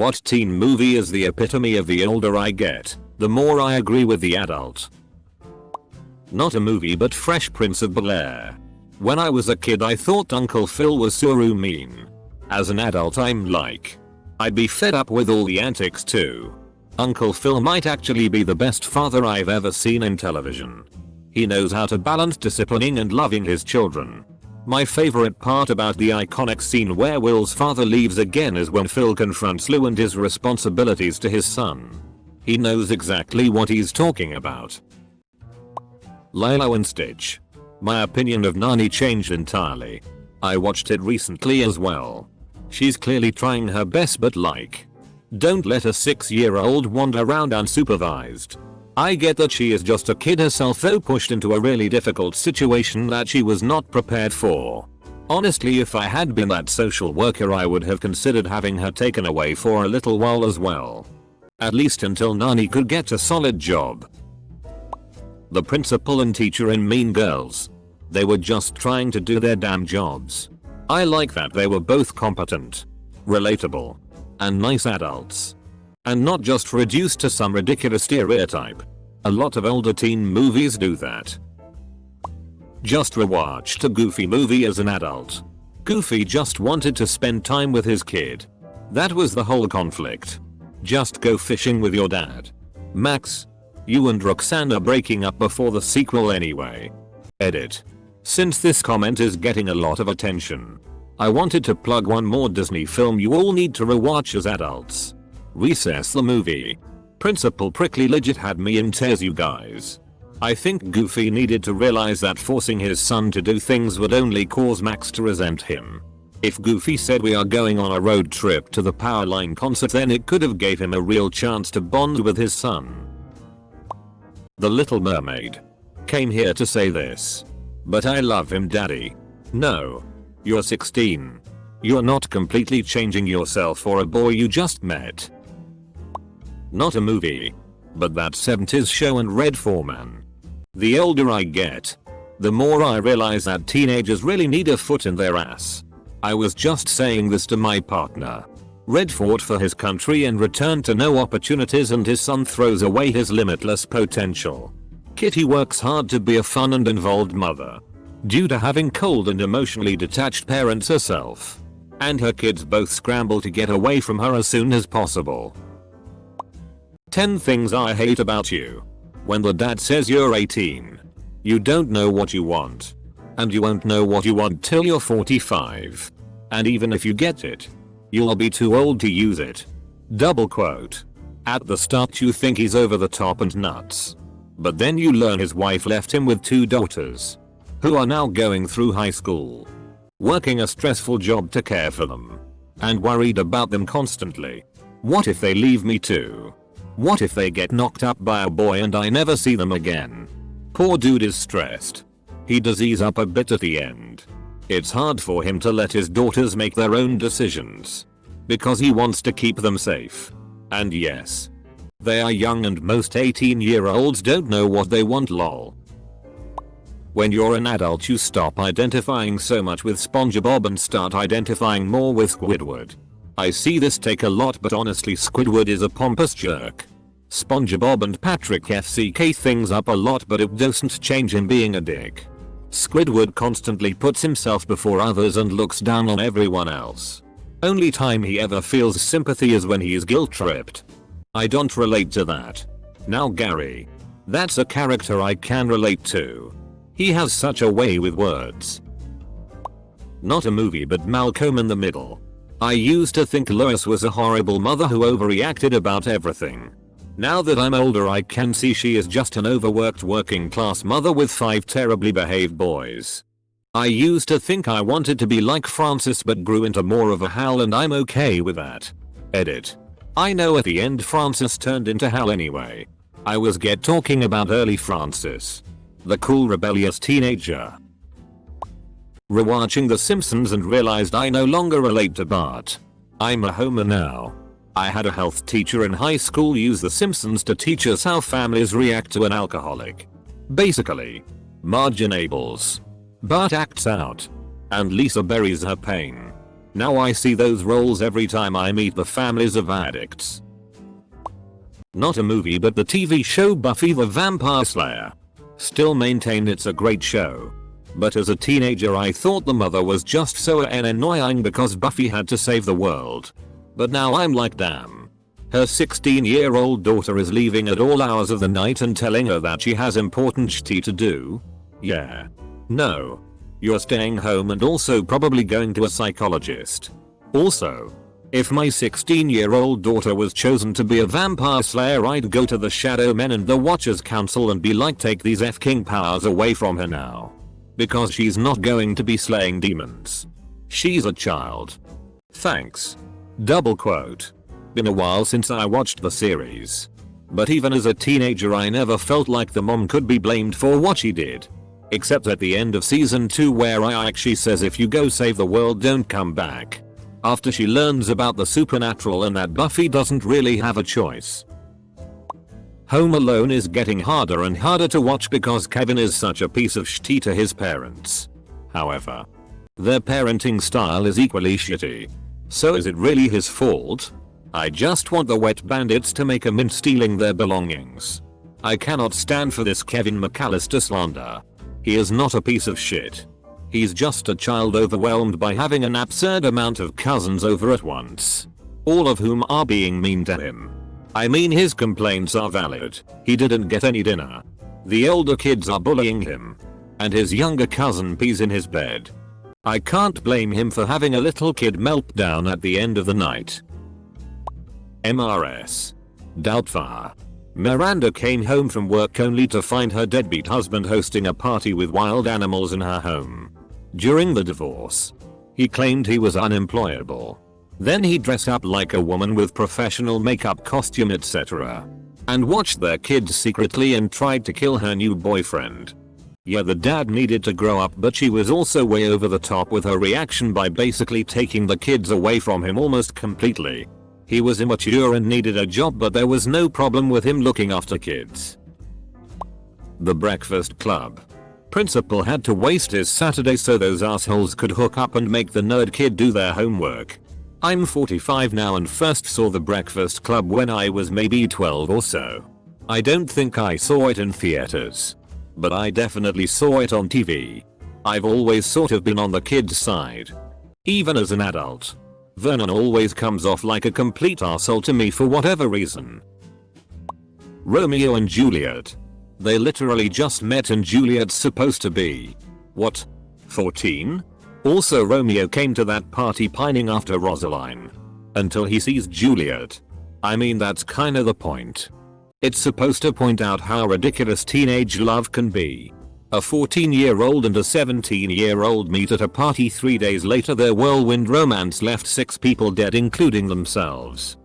What teen movie is the epitome of the older I get, the more I agree with the adult? Not a movie but Fresh Prince of Bel-Air. When I was a kid I thought Uncle Phil was so mean. As an adult I'm like, I'd be fed up with all the antics too. Uncle Phil might actually be the best father I've ever seen in television. He knows how to balance disciplining and loving his children. My favorite part about the iconic scene where Will's father leaves again is when Phil confronts Lou and his responsibilities to his son. He knows exactly what he's talking about. Lilo and Stitch. My opinion of Nani changed entirely. I watched it recently as well. She's clearly trying her best but like, don't let a 6-year-old wander around unsupervised. I get that she is just a kid herself though pushed into a really difficult situation that she was not prepared for. Honestly if I had been that social worker I would have considered having her taken away for a little while as well. At least until Nani could get a solid job. The principal and teacher in Mean Girls. They were just trying to do their damn jobs. I like that they were both competent, relatable, and nice adults. And not just reduced to some ridiculous stereotype. A lot of older teen movies do that. Just rewatched a Goofy movie as an adult. Goofy just wanted to spend time with his kid. That was the whole conflict. Just go fishing with your dad. Max, you and Roxanne are breaking up before the sequel anyway. Edit. Since this comment is getting a lot of attention, I wanted to plug one more Disney film you all need to rewatch as adults. Recess the movie. Principal Prickly legit had me in tears you guys. I think Goofy needed to realize that forcing his son to do things would only cause Max to resent him. If Goofy said we are going on a road trip to the Powerline concert then it could have gave him a real chance to bond with his son. The Little Mermaid. Came here to say this. But I love him daddy. No. You're 16. You're not completely changing yourself for a boy you just met. Not a movie. But that 70s show and Red Foreman. The older I get, the more I realize that teenagers really need a foot in their ass. I was just saying this to my partner. Red fought for his country and returned to no opportunities and his son throws away his limitless potential. Kitty works hard to be a fun and involved mother. Due to having cold and emotionally detached parents herself. And her kids both scramble to get away from her as soon as possible. 10 things I hate about you. When the dad says you're 18. You don't know what you want. And you won't know what you want till you're 45. And even if you get it, you'll be too old to use it. Double quote. At the start you think he's over the top and nuts. But then you learn his wife left him with 2 daughters. Who are now going through high school. Working a stressful job to care for them. And worried about them constantly. What if they leave me too? What if they get knocked up by a boy and I never see them again? Poor dude is stressed. He does ease up a bit at the end. It's hard for him to let his daughters make their own decisions. Because he wants to keep them safe. And yes. They are young and most 18-year-olds don't know what they want lol. When you're an adult you stop identifying so much with SpongeBob and start identifying more with Squidward. I see this take a lot but honestly Squidward is a pompous jerk. SpongeBob and Patrick FCK things up a lot but it doesn't change him being a dick. Squidward constantly puts himself before others and looks down on everyone else. Only time he ever feels sympathy is when he is guilt tripped. I don't relate to that. Now Gary. That's a character I can relate to. He has such a way with words. Not a movie but Malcolm in the Middle. I used to think Lois was a horrible mother who overreacted about everything. Now that I'm older I can see she is just an overworked working class mother with 5 terribly behaved boys. I used to think I wanted to be like Frances but grew into more of a Hal and I'm okay with that. Edit. I know at the end Frances turned into Hal anyway. I was talking about early Frances. The cool rebellious teenager. Rewatching The Simpsons and realized I no longer relate to Bart. I'm a homer now. I had a health teacher in high school use The Simpsons to teach us how families react to an alcoholic. Basically, Marge enables. Bart acts out. And Lisa buries her pain. Now I see those roles every time I meet the families of addicts. Not a movie but the TV show Buffy the Vampire Slayer. Still maintain it's a great show. But as a teenager I thought the mother was just so annoying because Buffy had to save the world. But now I'm like damn. Her 16-year-old daughter is leaving at all hours of the night and telling her that she has important shit to do. Yeah. No. You're staying home and also probably going to a psychologist. Also, if my 16-year-old daughter was chosen to be a vampire slayer I'd go to the Shadow Men and the Watchers Council and be like take these F-King powers away from her now. Because she's not going to be slaying demons. She's a child. Thanks. Double quote. Been a while since I watched the series. But even as a teenager I never felt like the mom could be blamed for what she did. Except at the end of season 2 where I actually says if you go save the world don't come back. After she learns about the supernatural and that Buffy doesn't really have a choice. Home Alone is getting harder and harder to watch because Kevin is such a piece of shit to his parents. However, their parenting style is equally shitty. So is it really his fault? I just want the wet bandits to make a mint stealing their belongings. I cannot stand for this Kevin McAllister slander. He is not a piece of shit. He's just a child overwhelmed by having an absurd amount of cousins over at once. All of whom are being mean to him. I mean his complaints are valid. He didn't get any dinner. The older kids are bullying him. And his younger cousin pees in his bed. I can't blame him for having a little kid meltdown at the end of the night. MRS. Doubtfire. Miranda came home from work only to find her deadbeat husband hosting a party with wild animals in her home. During the divorce, he claimed he was unemployable. Then he dressed up like a woman with professional makeup costume etc. and watched their kids secretly and tried to kill her new boyfriend. Yeah, the dad needed to grow up but she was also way over the top with her reaction by basically taking the kids away from him almost completely. He was immature and needed a job but there was no problem with him looking after kids. The Breakfast Club. Principal had to waste his Saturday so those assholes could hook up and make the nerd kid do their homework. I'm 45 now and first saw The Breakfast Club when I was maybe 12 or so. I don't think I saw it in theaters. But I definitely saw it on TV. I've always sort of been on the kids' side. Even as an adult. Vernon always comes off like a complete arsehole to me for whatever reason. Romeo and Juliet. They literally just met and Juliet's supposed to be, what, 14? Also Romeo came to that party pining after Rosaline. Until he sees Juliet. I mean that's kinda the point. It's supposed to point out how ridiculous teenage love can be. A 14-year-old and a 17-year-old meet at a party 3 days later their whirlwind romance left 6 people dead including themselves.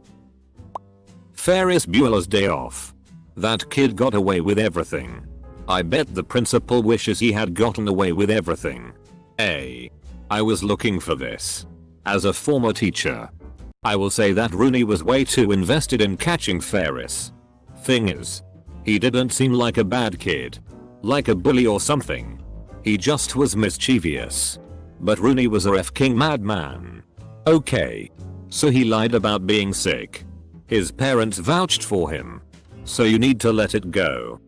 Ferris Bueller's Day Off. That kid got away with everything. I bet the principal wishes he had gotten away with everything. I was looking for this. As a former teacher, I will say that Rooney was way too invested in catching Ferris. Thing is, he didn't seem like a bad kid. Like a bully or something. He just was mischievous. But Rooney was a F-King madman. Okay. So he lied about being sick. His parents vouched for him. So you need to let it go.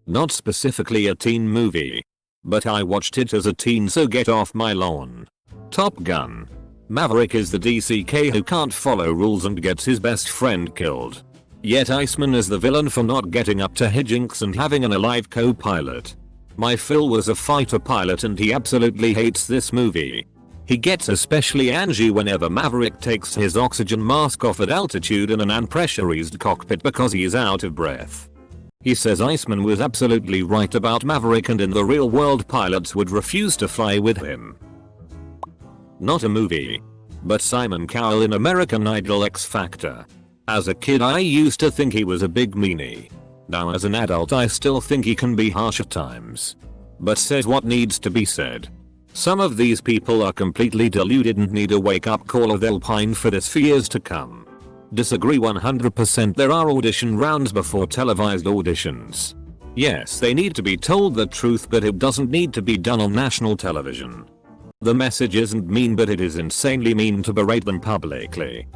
Not specifically a teen movie. But I watched it as a teen so get off my lawn. Top Gun. Maverick is the DCK who can't follow rules and gets his best friend killed. Yet Iceman is the villain for not getting up to hijinks and having an alive co-pilot. My Phil was a fighter pilot and he absolutely hates this movie. He gets especially angy whenever Maverick takes his oxygen mask off at altitude in an unpressurized cockpit because he is out of breath. He says Iceman was absolutely right about Maverick and in the real world pilots would refuse to fly with him. Not a movie. But Simon Cowell in American Idol X Factor. As a kid I used to think he was a big meanie. Now as an adult I still think he can be harsh at times. But says what needs to be said. Some of these people are completely deluded and need a wake up call or they'll pine for this for years to come. Disagree 100%. There are audition rounds before televised auditions. Yes, they need to be told the truth but it doesn't need to be done on national television. The message isn't mean, but it is insanely mean to berate them publicly.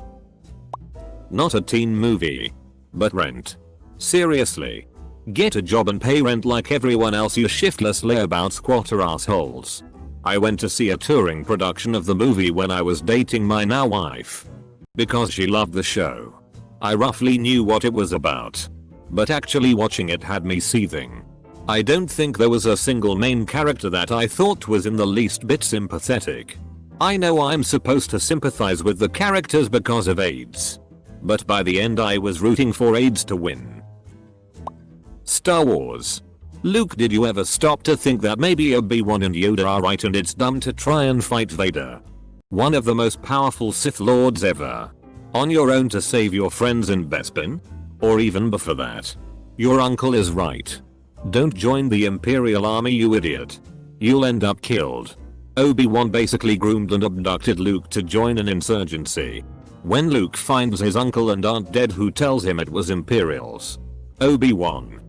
Not a teen movie. But Rent. Seriously. Get a job and pay rent like everyone else, you shiftless layabout squatter assholes. I went to see a touring production of the movie when I was dating my now wife. Because she loved the show. I roughly knew what it was about. But actually watching it had me seething. I don't think there was a single main character that I thought was in the least bit sympathetic. I know I'm supposed to sympathize with the characters because of AIDS. But by the end I was rooting for AIDS to win. Star Wars. Luke, did you ever stop to think that maybe Obi-Wan and Yoda are right and it's dumb to try and fight Vader? One of the most powerful Sith Lords ever. On your own to save your friends in Bespin? Or even before that? Your uncle is right. Don't join the Imperial Army, you idiot. You'll end up killed. Obi-Wan basically groomed and abducted Luke to join an insurgency. When Luke finds his uncle and aunt dead, who tells him it was Imperials? Obi-Wan.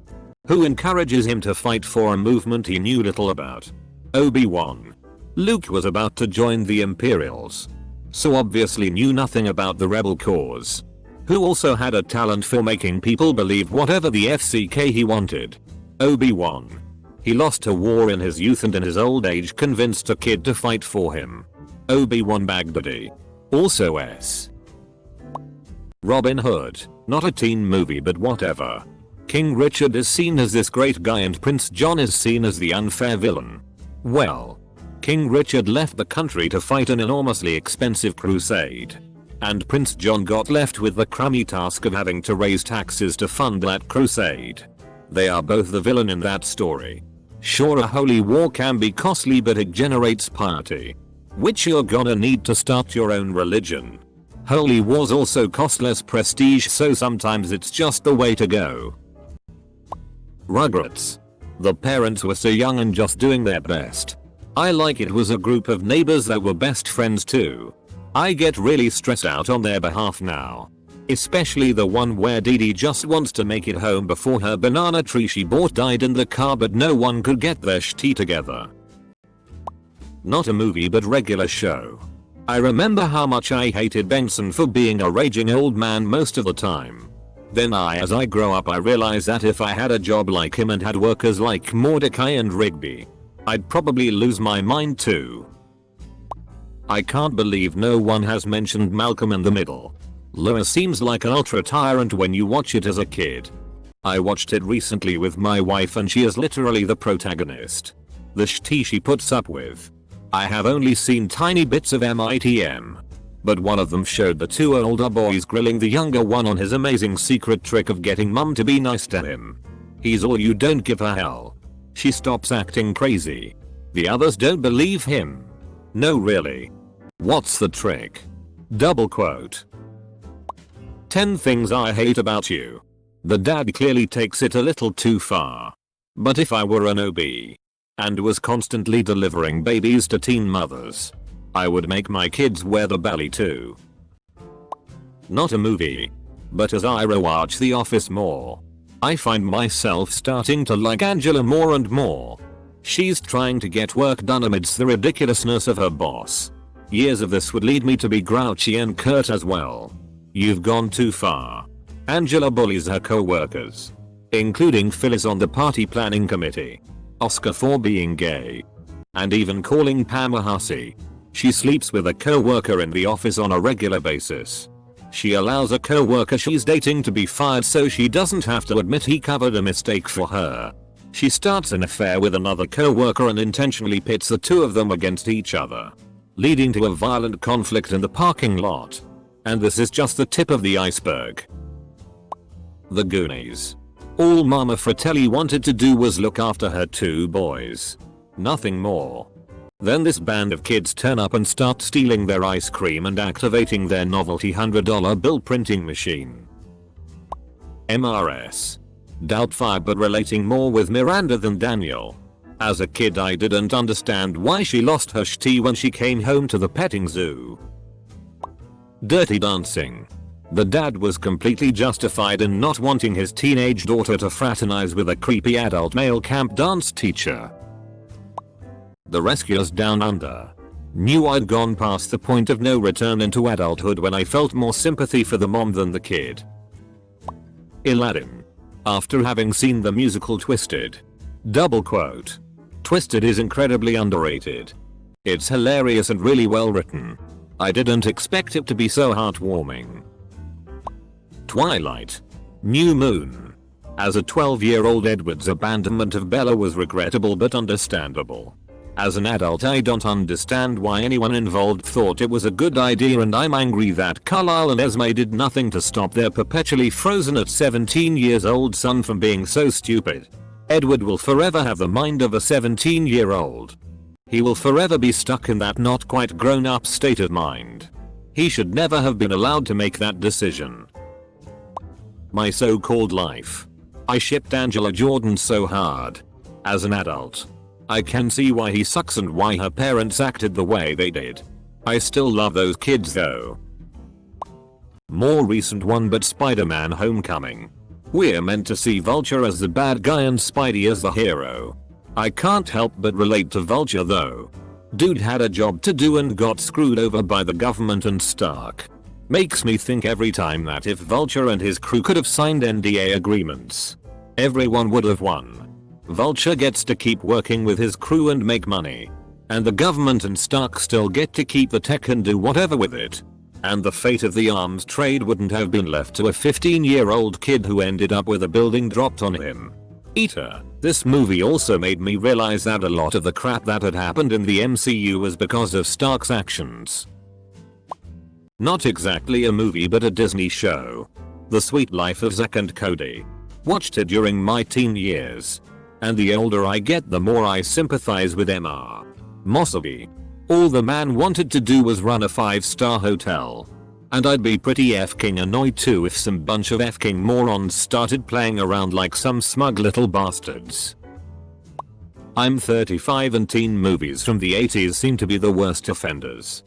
Who encourages him to fight for a movement he knew little about? Obi-Wan. Luke was about to join the Imperials. So obviously knew nothing about the rebel cause. Who also had a talent for making people believe whatever the FCK he wanted? Obi-Wan. He lost a war in his youth and in his old age convinced a kid to fight for him. Obi-Wan Baghdadi. Also S. Robin Hood. Not a teen movie, but whatever. King Richard is seen as this great guy and Prince John is seen as the unfair villain. Well, King Richard left the country to fight an enormously expensive crusade. And Prince John got left with the crummy task of having to raise taxes to fund that crusade. They are both the villain in that story. Sure, a holy war can be costly, but it generates piety. Which you're gonna need to start your own religion. Holy wars also cost less prestige, so sometimes it's just the way to go. Rugrats. The parents were so young and just doing their best. I like it was a group of neighbors that were best friends too. I get really stressed out on their behalf now. Especially the one where Dee Dee just wants to make it home before her banana tree she bought died in the car, but no one could get their shit together. Not a movie, but regular show. I remember how much I hated Benson for being a raging old man most of the time. Then as I grow up, I realize that if I had a job like him and had workers like Mordecai and Rigby, I'd probably lose my mind too. I can't believe no one has mentioned Malcolm in the Middle. Lois seems like an ultra tyrant when you watch it as a kid. I watched it recently with my wife and she is literally the protagonist. The shit she puts up with. I have only seen tiny bits of MITM. But one of them showed the two older boys grilling the younger one on his amazing secret trick of getting mum to be nice to him. He's all you, don't give a hell. She stops acting crazy. The others don't believe him. No, really. What's the trick? Double quote. 10 things I hate about you. The dad clearly takes it a little too far. But if I were an OB and was constantly delivering babies to teen mothers, I would make my kids wear the belly too. Not a movie. But as I rewatch The Office more, I find myself starting to like Angela more and more. She's trying to get work done amidst the ridiculousness of her boss. Years of this would lead me to be grouchy and curt as well. You've gone too far. Angela bullies her co-workers, including Phyllis on the party planning committee, Oscar for being gay, and even calling Pam a hussy. She sleeps with a co-worker in the office on a regular basis. She allows a co-worker she's dating to be fired so she doesn't have to admit he covered a mistake for her. She starts an affair with another co-worker and intentionally pits the two of them against each other, leading to a violent conflict in the parking lot. And this is just the tip of the iceberg. The Goonies. All Mama Fratelli wanted to do was look after her two boys. Nothing more. Then this band of kids turn up and start stealing their ice cream and activating their novelty $100 bill printing machine. MRS. Doubtfire, but relating more with Miranda than Daniel. As a kid I didn't understand why she lost her shti when she came home to the petting zoo. Dirty Dancing. The dad was completely justified in not wanting his teenage daughter to fraternize with a creepy adult male camp dance teacher. The Rescuers Down Under. Knew I'd gone past the point of no return into adulthood when I felt more sympathy for the mom than the kid. Aladdin. After having seen the musical Twisted. Double quote. Twisted is incredibly underrated. It's hilarious and really well written. I didn't expect it to be so heartwarming. Twilight New Moon. As a 12-year-old, Edward's abandonment of Bella was regrettable but understandable. As an adult, I don't understand why anyone involved thought it was a good idea, and I'm angry that Carlisle and Esme did nothing to stop their perpetually frozen at 17 years old son from being so stupid. Edward will forever have the mind of a 17-year-old. He will forever be stuck in that not quite grown up state of mind. He should never have been allowed to make that decision. My so-called life. I shipped Angela Jordan so hard. As an adult, I can see why he sucks and why her parents acted the way they did. I still love those kids though. More recent one, but Spider-Man Homecoming. We're meant to see Vulture as the bad guy and Spidey as the hero. I can't help but relate to Vulture though. Dude had a job to do and got screwed over by the government and Stark. Makes me think every time that if Vulture and his crew could have signed NDA agreements, everyone would have won. Vulture gets to keep working with his crew and make money. And the government and Stark still get to keep the tech and do whatever with it. And the fate of the arms trade wouldn't have been left to a 15-year-old kid who ended up with a building dropped on him. Eater. This movie also made me realize that a lot of the crap that had happened in the MCU was because of Stark's actions. Not exactly a movie but a Disney show. The Sweet Life of Zack and Cody. Watched it during my teen years. And the older I get, the more I sympathize with Emma Mossovy. All the man wanted to do was run a 5-star hotel. And I'd be pretty f-king annoyed too if some bunch of f-king morons started playing around like some smug little bastards. I'm 35 and teen movies from the 80s seem to be the worst offenders.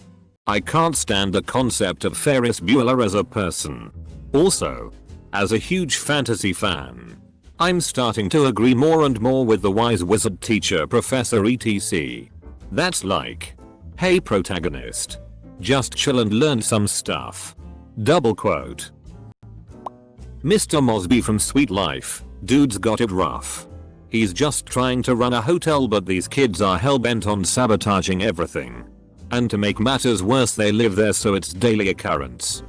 I can't stand the concept of Ferris Bueller as a person. Also, as a huge fantasy fan, I'm starting to agree more and more with the wise wizard teacher Professor etc. That's like, hey protagonist, just chill and learn some stuff. Double quote. Mr. Mosby from Sweet Life. Dude's got it rough. He's just trying to run a hotel, but these kids are hellbent on sabotaging everything. And to make matters worse, they live there, so it's daily occurrence.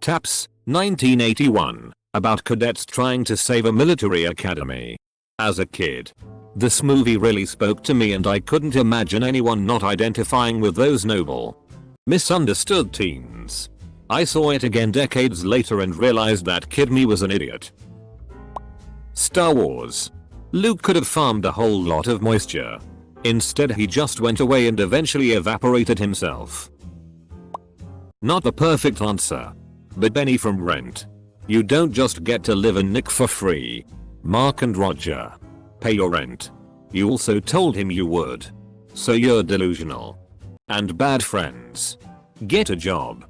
Taps, 1981. About cadets trying to save a military academy. As a kid, this movie really spoke to me, and I couldn't imagine anyone not identifying with those noble, misunderstood teens. I saw it again decades later and realized that kid me was an idiot. Star Wars. Luke could have farmed a whole lot of moisture. Instead he just went away and eventually evaporated himself. Not the perfect answer. But Benny from Rent. You don't just get to live in Nick for free. Mark and Roger. Pay your rent. You also told him you would. So you're delusional. And bad friends. Get a job.